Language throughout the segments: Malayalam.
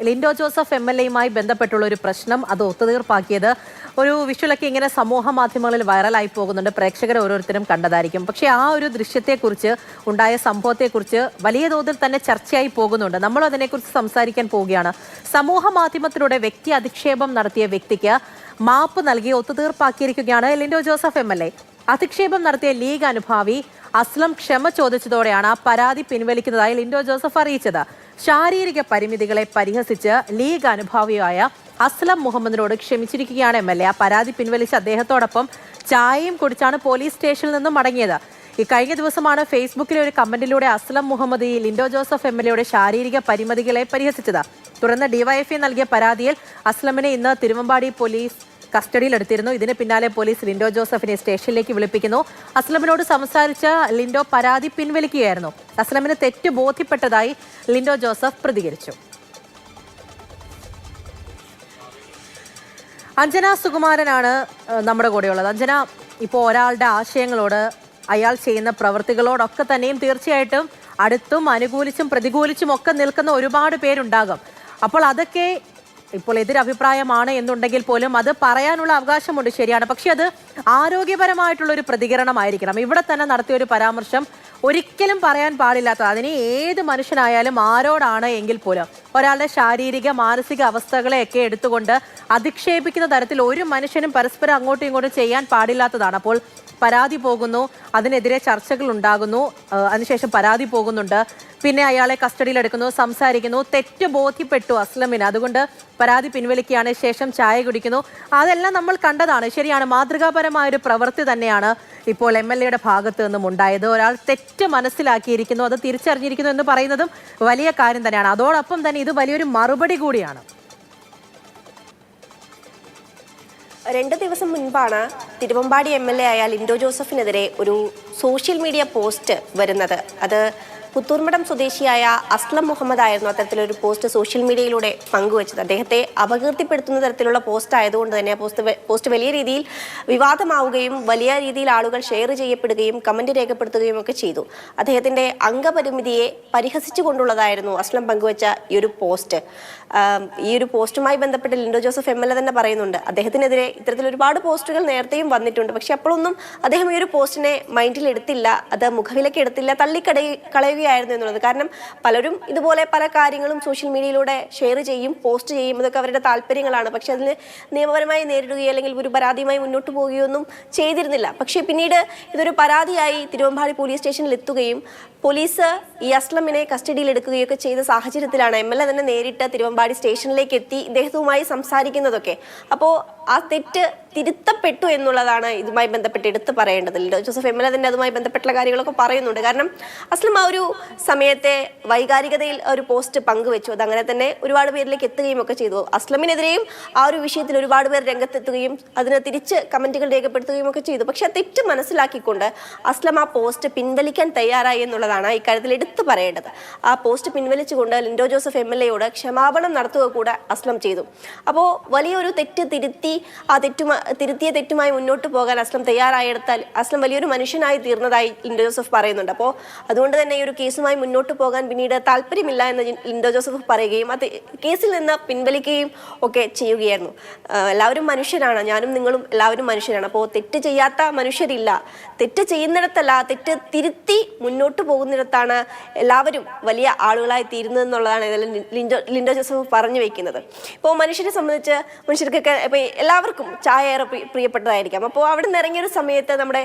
ലിൻഡോ ജോസഫ് എംഎൽഎയുമായി ബന്ധപ്പെട്ടുള്ള ഒരു പ്രശ്നം അത് ഒത്തുതീർപ്പാക്കിയത് ഒരു വിഷ്വലൊക്കെ ഇങ്ങനെ സമൂഹ മാധ്യമങ്ങളിൽ വൈറലായി പോകുന്നുണ്ട്. പ്രേക്ഷകർ ഓരോരുത്തരും കണ്ടതായിരിക്കും. പക്ഷേ ആ ഒരു ദൃശ്യത്തെക്കുറിച്ച്, ഉണ്ടായ സംഭവത്തെക്കുറിച്ച് വലിയ തോതിൽ തന്നെ ചർച്ചയായി പോകുന്നുണ്ട്. നമ്മൾ അതിനെക്കുറിച്ച് സംസാരിക്കാൻ പോവുകയാണ്. സമൂഹ മാധ്യമത്തിലൂടെ വ്യക്തി അധിക്ഷേപം നടത്തിയ വ്യക്തിക്ക് മാപ്പ് നൽകി ഒത്തുതീർപ്പാക്കിയിരിക്കുകയാണ് ലിൻഡോ ജോസഫ് എംഎൽഎ. അധിക്ഷേപം നടത്തിയ ലീഗ് അനുഭാവി അസ്ലം ക്ഷമ ചോദിച്ചതോടെയാണ് പരാതി പിൻവലിക്കുന്നതായി ലിൻഡോ ജോസഫ് അറിയിച്ചത്. ശാരീരിക പരിമിതികളെ പരിഹസിച്ച് ലീഗ് അനുഭാവിയായ അസ്ലം മുഹമ്മദിനോട് ക്ഷമിച്ചിരിക്കുകയാണ് എംഎൽഎ. ആ പരാതി പിൻവലിച്ച് അദ്ദേഹത്തോടൊപ്പം ചായയും കുടിച്ചാണ് പോലീസ് സ്റ്റേഷനിൽ നിന്നും മടങ്ങിയത്. ഈ കഴിഞ്ഞ ദിവസമാണ് ഫേസ്ബുക്കിലെ ഒരു കമന്റിലൂടെ അസ്ലം മുഹമ്മദ് ഈ ലിൻഡോ ജോസഫ് എംഎൽഎയുടെ ശാരീരിക പരിമിതികളെ പരിഹസിച്ചത്. തുടർന്ന് ഡിവൈഎഫ്ഐ നൽകിയ പരാതിയിൽ അസ്ലമിനെ ഇന്ന് തിരുവമ്പാടി പോലീസ് കസ്റ്റഡിയിലെടുത്തിരുന്നു. ഇതിന് പിന്നാലെ പോലീസ് ലിൻഡോ ജോസഫിനെ സ്റ്റേഷനിലേക്ക് വിളിപ്പിക്കുന്നു. അസ്ലമിനോട് സംസാരിച്ച ലിൻഡോ പരാതി പിൻവലിക്കുകയായിരുന്നു. അസ്ലമിന് തെറ്റ് ബോധ്യപ്പെട്ടതായി ലിൻഡോ ജോസഫ് പ്രതികരിച്ചു. അഞ്ജന സുകുമാരനാണ് നമ്മുടെ കൂടെയുള്ളത്. അഞ്ജന, ഇപ്പോൾ ഒരാളുടെ ആശയങ്ങളോട്, അയാൾ ചെയ്യുന്ന പ്രവൃത്തികളോടൊക്കെ തന്നെയും തീർച്ചയായിട്ടും അടുത്തും അനുകൂലിച്ചും പ്രതികൂലിച്ചും ഒക്കെ നിൽക്കുന്ന ഒരുപാട് പേരുണ്ടാകും. അപ്പോൾ അതൊക്കെ ഇപ്പോൾ എതിരഭിപ്രായമാണ് എന്നുണ്ടെങ്കിൽ പോലും അത് പറയാനുള്ള അവകാശമുണ്ട്, ശരിയാണ്. പക്ഷെ അത് ആരോഗ്യപരമായിട്ടുള്ള ഒരു പ്രതികരണമായിരിക്കണം. ഇവിടെ തന്നെ നടത്തിയ ഒരു പരാമർശം ഒരിക്കലും പറയാൻ പാടില്ലാത്തത്. അതിന് ഏത് മനുഷ്യനായാലും ആരോടാണ് എങ്കിൽ പോലും ഒരാളുടെ ശാരീരിക മാനസിക അവസ്ഥകളെയൊക്കെ എടുത്തുകൊണ്ട് അധിക്ഷേപിക്കുന്ന തരത്തിൽ ഒരു മനുഷ്യനും പരസ്പരം അങ്ങോട്ടും ഇങ്ങോട്ടും ചെയ്യാൻ പാടില്ലാത്തതാണ്. അപ്പോൾ പരാതി പോകുന്നു, അതിനെതിരെ ചർച്ചകൾ ഉണ്ടാകുന്നു, അതിനുശേഷം പരാതി പോകുന്നുണ്ട്, പിന്നെ അയാളെ കസ്റ്റഡിയിലെടുക്കുന്നു, സംസാരിക്കുന്നു, തെറ്റ് ബോധ്യപ്പെട്ടു അസ്ലമിന്, അതുകൊണ്ട് പരാതി പിൻവലിക്കുകയാണ്, ശേഷം ചായ കുടിക്കുന്നു. അതെല്ലാം നമ്മൾ കണ്ടതാണ്, ശരിയാണ്. മാതൃകാപരമായൊരു പ്രവൃത്തി തന്നെയാണ് ഇപ്പോൾ എംഎൽഎയുടെ ഭാഗത്തു നിന്നും ഉണ്ടായത്. ഒരാൾ തെറ്റ് മനസ്സിലാക്കിയിരിക്കുന്നു, അത് തിരിച്ചറിഞ്ഞിരിക്കുന്നു എന്ന് പറയുന്നതും വലിയ കാര്യം തന്നെയാണ്. അതോടൊപ്പം തന്നെ ഇത് വലിയൊരു മറുപടി കൂടിയാണ്. 2 ദിവസം മുൻപാണ് തിരുവമ്പാടി എംഎൽഎ ആയ ലിൻഡോ ജോസഫിനെതിരെ ഒരു സോഷ്യൽ മീഡിയ പോസ്റ്റ് വരുന്നത്. അത് പുത്തൂർമഠം സ്വദേശിയായ അസ്ലം മുഹമ്മദ് ആയിരുന്നു അത്തരത്തിലൊരു പോസ്റ്റ് സോഷ്യൽ മീഡിയയിലൂടെ പങ്കുവച്ചത്. അദ്ദേഹത്തെ അപകീർത്തിപ്പെടുത്തുന്ന തരത്തിലുള്ള പോസ്റ്റ് ആയതുകൊണ്ട് തന്നെ ആ പോസ്റ്റ് വലിയ രീതിയിൽ വിവാദമാവുകയും വലിയ രീതിയിൽ ആളുകൾ ഷെയർ ചെയ്യപ്പെടുകയും കമന്റ് രേഖപ്പെടുത്തുകയും ഒക്കെ ചെയ്തു. അദ്ദേഹത്തിന്റെ അംഗപരിമിതിയെ പരിഹസിച്ചുകൊണ്ടുള്ളതായിരുന്നു അസ്ലം പങ്കുവച്ച ഈ ഒരു പോസ്റ്റ്. ഈ ഒരു പോസ്റ്റുമായി ബന്ധപ്പെട്ട് ലിൻഡോ ജോസഫ് എംഎൽഎ തന്നെ പറയുന്നുണ്ട്, അദ്ദേഹത്തിനെതിരെ ഇത്തരത്തിൽ ഒരുപാട് പോസ്റ്റുകൾ നേരത്തെയും വന്നിട്ടുണ്ട്. പക്ഷെ അപ്പോഴൊന്നും അദ്ദേഹം ഈ ഒരു പോസ്റ്റിനെ മൈൻഡിൽ എടുത്തില്ല, അത് മുഖവിലേക്ക് എടുത്തില്ല, കളയുകയായിരുന്നു എന്നുള്ളത്. കാരണം പലരും ഇതുപോലെ പല കാര്യങ്ങളും സോഷ്യൽ മീഡിയയിലൂടെ ഷെയർ ചെയ്യും, പോസ്റ്റ് ചെയ്യും, ഇതൊക്കെ അവരുടെ താല്പര്യങ്ങളാണ്. പക്ഷെ അതിന് നിയമപരമായി നേരിടുകയോ അല്ലെങ്കിൽ ഒരു പരാതിയുമായി മുന്നോട്ട് പോവുകയോ ഒന്നും ചെയ്തിരുന്നില്ല. പക്ഷേ പിന്നീട് ഇതൊരു പരാതിയായി തിരുവമ്പാടി പോലീസ് സ്റ്റേഷനിൽ എത്തുകയും പോലീസ് ഈ അസ്ലമിനെ കസ്റ്റഡിയിൽ എടുക്കുകയൊക്കെ ചെയ്ത സാഹചര്യത്തിലാണ് എംഎൽഎ തന്നെ നേരിട്ട് തിരുവമ്പാടി സ്റ്റേഷനിലേക്ക് എത്തി ഇദ്ദേഹവുമായി സംസാരിക്കുന്നതൊക്കെ. അപ്പോൾ ആ തെറ്റ് തിരുത്തപ്പെട്ടു എന്നുള്ളതാണ് ഇതുമായി ബന്ധപ്പെട്ട് എടുത്തു പറയേണ്ടത്. ലിൻഡോ ജോസഫ് എംഎൽഎ തന്നെ അതുമായി ബന്ധപ്പെട്ടുള്ള കാര്യങ്ങളൊക്കെ പറയുന്നുണ്ട്. കാരണം അസ്ലം ആ ഒരു സമയത്തെ വൈകാരികതയിൽ ഒരു പോസ്റ്റ് പങ്കുവെച്ചു, അതങ്ങനെ തന്നെ ഒരുപാട് പേരിലേക്ക് എത്തുകയും ഒക്കെ ചെയ്തു. അസ്ലമിനെതിരെയും ആ ഒരു വിഷയത്തിൽ ഒരുപാട് പേർ രംഗത്തെത്തുകയും അതിന് തിരിച്ച് കമന്റുകൾ രേഖപ്പെടുത്തുകയും ഒക്കെ ചെയ്തു. പക്ഷെ ആ തെറ്റ് മനസ്സിലാക്കിക്കൊണ്ട് അസ്ലം ആ പോസ്റ്റ് പിൻവലിക്കാൻ തയ്യാറായി എന്നുള്ളതാണ് ഇക്കാര്യത്തിൽ എടുത്തു പറയേണ്ടത്. ആ പോസ്റ്റ് പിൻവലിച്ചുകൊണ്ട് ലിൻഡോ ജോസഫ് എംഎൽഎയോട് ക്ഷമാപണം നടത്തുക കൂടെ അസ്ലം ചെയ്തു. അപ്പോൾ വലിയൊരു തെറ്റ് തിരുത്തിയ തെറ്റുമായി മുന്നോട്ട് പോകാൻ അസ്ലം തയ്യാറായെടുത്താൽ അസ്ലം വലിയൊരു മനുഷ്യനായി തീർന്നതായി ലിൻഡോ ജോസഫ് പറയുന്നുണ്ട്. അപ്പോൾ അതുകൊണ്ട് തന്നെ ഈ ഒരു കേസുമായി മുന്നോട്ട് പോകാൻ പിന്നീട് താല്പര്യമില്ല എന്ന് ലിൻഡോ ജോസഫ് പറയുകയും അത് കേസിൽ നിന്ന് പിൻവലിക്കുകയും ഒക്കെ ചെയ്യുകയായിരുന്നു. എല്ലാവരും മനുഷ്യരാണ്, ഞാനും നിങ്ങളും എല്ലാവരും മനുഷ്യരാണ്. അപ്പോൾ തെറ്റ് ചെയ്യാത്ത മനുഷ്യരില്ല. തെറ്റ് ചെയ്യുന്നിടത്തല്ല, തെറ്റ് തിരുത്തി മുന്നോട്ട് പോകുന്നിടത്താണ് എല്ലാവരും വലിയ ആളുകളായി തീരുന്നതെന്നുള്ളതാണ് ലിൻഡോ ജോസഫ് പറഞ്ഞു വെക്കുന്നത്. ഇപ്പോൾ മനുഷ്യരെ സംബന്ധിച്ച് മനുഷ്യർക്കൊക്കെ ഇപ്പോൾ എല്ലാവർക്കും ചായ ഏറെ പ്രിയപ്പെട്ടതായിരിക്കാം. അപ്പോൾ അവിടെ നിന്ന് ഇറങ്ങിയൊരു സമയത്ത് നമ്മുടെ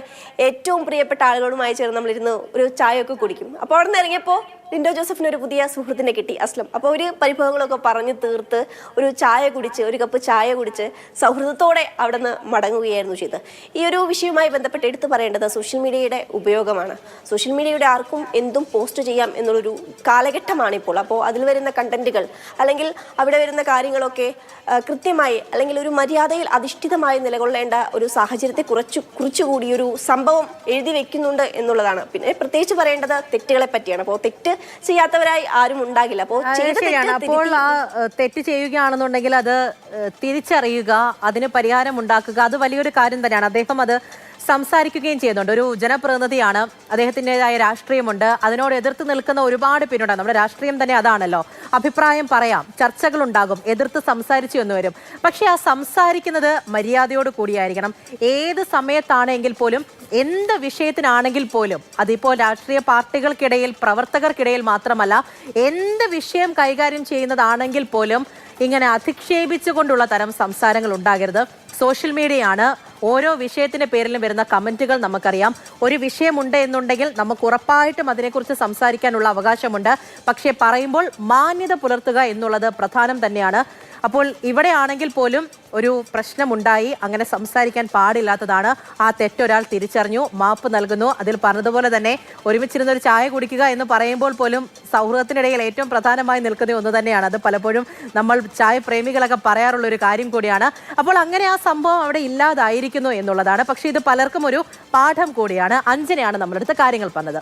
ഏറ്റവും പ്രിയപ്പെട്ട ആളുകളുമായി ചേർന്ന് നമ്മളിരുന്ന് ഒരു ചായയൊക്കെ കുടിക്കും. അപ്പോൾ അവിടെ നിന്ന് ഇറങ്ങിയപ്പോൾ ലിൻഡോ ജോസഫിന് ഒരു പുതിയ സുഹൃത്തിനെ കിട്ടി, അസ്ലം. അപ്പോൾ ഒരു പരിഭവങ്ങളൊക്കെ പറഞ്ഞ് തീർത്ത് ഒരു ചായ കുടിച്ച്, ഒരു കപ്പ് ചായ കുടിച്ച് സൗഹൃദത്തോടെ അവിടെ നിന്ന് മടങ്ങുകയായിരുന്നു ചെയ്തത്. ഈ ഒരു വിഷയവുമായി ബന്ധപ്പെട്ട് എടുത്തു പറയേണ്ടത് സോഷ്യൽ മീഡിയയുടെ ഉപയോഗമാണ്. സോഷ്യൽ മീഡിയയുടെ ആർക്കും എന്തും പോസ്റ്റ് ചെയ്യാം എന്നുള്ളൊരു കാലഘട്ടമാണിപ്പോൾ. അപ്പോൾ അതിൽ വരുന്ന കണ്ടന്റുകൾ അല്ലെങ്കിൽ അവിടെ വരുന്ന കാര്യങ്ങളൊക്കെ കൃത്യമായി അല്ലെങ്കിൽ ഒരു മര്യാദയിൽ അധിഷ്ഠിതമായി നിലകൊള്ളേണ്ട ഒരു സാഹചര്യത്തെ കുറിച്ചുകൂടി ഒരു സംഭവം എഴുതി വെക്കുന്നുണ്ട് എന്നുള്ളതാണ്. പിന്നെ പ്രത്യേകിച്ച് പറയേണ്ടത് തെറ്റുകളെ പറ്റിയാണ്. അപ്പോൾ തെറ്റ് ചെയ്യാത്തവരായി ആരും ഉണ്ടാകില്ല. അപ്പോൾ ആ തെറ്റ് ചെയ്യുകയാണെന്നുണ്ടെങ്കിൽ അത് തിരിച്ചറിയുക, അതിന് പരിഹാരം ഉണ്ടാക്കുക, അത് വലിയൊരു കാര്യം തന്നെയാണ്. അദ്ദേഹം അത് സംസാരിക്കുകയും ചെയ്യുന്നുണ്ട്. ഒരു ജനപ്രതിനിധിയാണ്, അദ്ദേഹത്തിൻ്റെതായ രാഷ്ട്രീയമുണ്ട്, അതിനോട് എതിർത്ത് നിൽക്കുന്ന ഒരുപാട് പേരുണ്ട്. നമ്മുടെ രാഷ്ട്രീയം തന്നെ അതാണല്ലോ. അഭിപ്രായം പറയാം, ചർച്ചകളുണ്ടാകും, എതിർത്ത് സംസാരിച്ചു എന്ന് വരും. പക്ഷെ ആ സംസാരിക്കുന്നത് മര്യാദയോട് കൂടിയായിരിക്കണം. ഏത് സമയത്താണെങ്കിൽ പോലും, എന്ത് വിഷയത്തിനാണെങ്കിൽ പോലും, അതിപ്പോൾ രാഷ്ട്രീയ പാർട്ടികൾക്കിടയിൽ, പ്രവർത്തകർക്കിടയിൽ മാത്രമല്ല, എന്ത് വിഷയം കൈകാര്യം ചെയ്യുന്നതാണെങ്കിൽ പോലും ഇങ്ങനെ അധിക്ഷേപിച്ചുകൊണ്ടുള്ള തരം സംസാരങ്ങൾ ഉണ്ടാകരുത്. സോഷ്യൽ മീഡിയയാണ്, ഓരോ വിഷയത്തിന്റെ പേരിലും വരുന്ന കമന്റുകൾ നമുക്കറിയാം. ഒരു വിഷയമുണ്ട് എന്നുണ്ടെങ്കിൽ നമുക്ക് ഉറപ്പായിട്ടും അതിനെക്കുറിച്ച് സംസാരിക്കാനുള്ള അവകാശമുണ്ട്. പക്ഷേ പറയുമ്പോൾ മാന്യത പുലർത്തുക എന്നുള്ളത് പ്രധാനം തന്നെയാണ്. അപ്പോൾ ഇവിടെ ആണെങ്കിൽ പോലും ഒരു പ്രശ്നമുണ്ടായി, അങ്ങനെ സംസാരിക്കാൻ പാടില്ലാത്തതാണ്. ആ തെറ്റൊരാൾ തിരിച്ചറിഞ്ഞു, മാപ്പ് നൽകുന്നു. അതിൽ പറഞ്ഞതുപോലെ തന്നെ ഒരുമിച്ചിരുന്ന് ഒരു ചായ കുടിക്കുക എന്ന് പറയുമ്പോൾ പോലും സൗഹൃദത്തിനിടയിൽ ഏറ്റവും പ്രധാനമായി നിൽക്കുന്ന ഒന്ന് തന്നെയാണ്. അത് പലപ്പോഴും നമ്മൾ ചായ പ്രേമികളൊക്കെ പറയാറുള്ള ഒരു കാര്യം കൂടിയാണ്. അപ്പോൾ അങ്ങനെ ആ സംഭവം അവിടെ ഇല്ലാതായിരിക്കുന്നു എന്നുള്ളതാണ്. പക്ഷേ ഇത് പലർക്കും ഒരു പാഠം കൂടിയാണ്. അഞ്ജനയാണ് നമ്മളടുത്ത് കാര്യങ്ങൾ പറഞ്ഞത്.